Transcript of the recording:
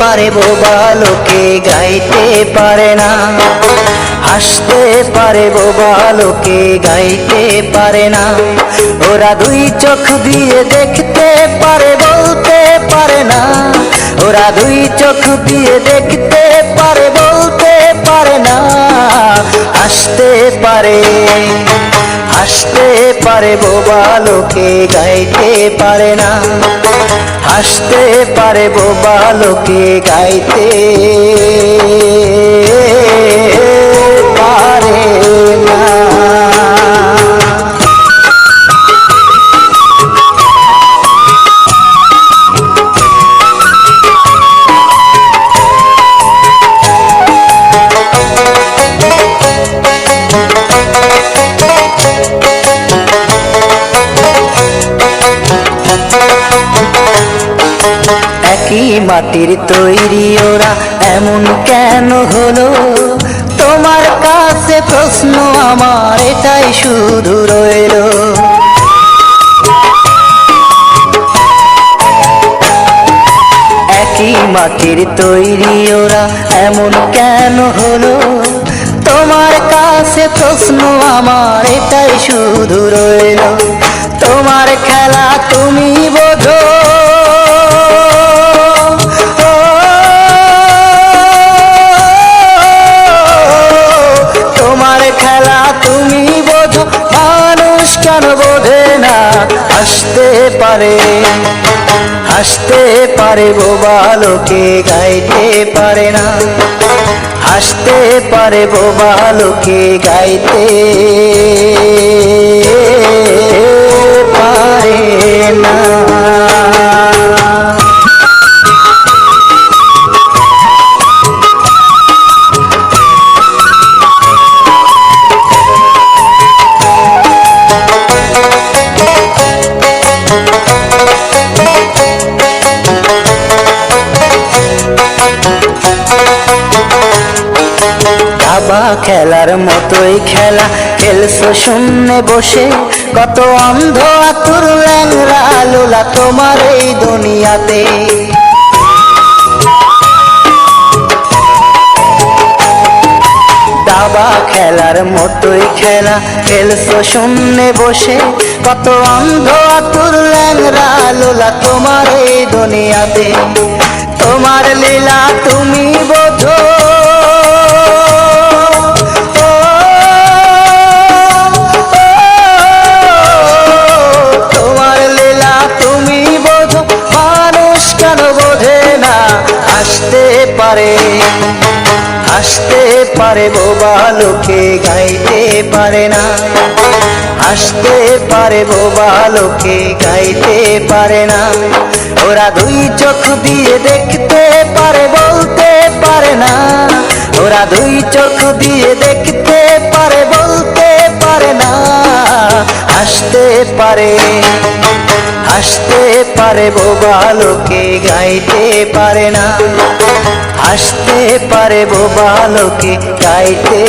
পারে বোবা লোকে গাইতে পারে না, হাসতে পারে বোবা লোকে গাইতে পারে না। ওরা দুই চোখ দিয়ে দেখতে পারে বলতে পারে না, ওরা দুই চোখ দিয়ে দেখতে পারে বলতে পারে না। হাসতে পারে, হাসতে পারে বোবা লোকে গাইতে পারে না, হাসতে পারে বোবা লোকে গাইতে পারে না। একই মাটির তৈরি ওরা এমন কেন হলো? তোমার কাছে প্রশ্ন আমার এটাই শুধু রইল। একই মাটির তৈরি ওরা এমন কেন হলো? তোমার কাছে প্রশ্ন আমার এটাই শুধু রইল। তোমার খেলা তুমি বোঝো, তোমার খেলা তুমি বোঝো, মানুষ কেন বোঝে না? হাসতে পারে, হাসতে পারে বোবা লোকে গাইতে পারে না, হাসতে পারে বোবা লোকে গাইতে পারে না। দাবা খেলার মতোই খেলা খেলছো শূন্যে বসে, কত অন্ধ আতুর ল্যাংরা লোলা তোমার এই দুনিয়াতে। দাবা খেলার মতোই খেলা খেলছো শূন্যে বসে, কত অন্ধ আতুর ল্যাংরা লোলা তোমার এই দুনিয়াতে। তোমার লীলা তুমি বোঝো, তোমার লীলা তুমি বোঝো, মানুষ কেন বোঝে না? হাসতে পারে, হাসতে পারে বোবা লোকে গাইতে পারে না, হাসতে পারে বোবা লোকে গাইতে পারে না। ওরা দুই চোখ দিয়ে দেখতে পারে বলতে পারে না, ওরা দুই চোখ দিয়ে দেখতে পারে বলতে পারে না। হাসতে পারে, হাসতে পারে বোবা লোকে গাইতে পারে না, হাসতে পারে বোবা লোকে গাইতে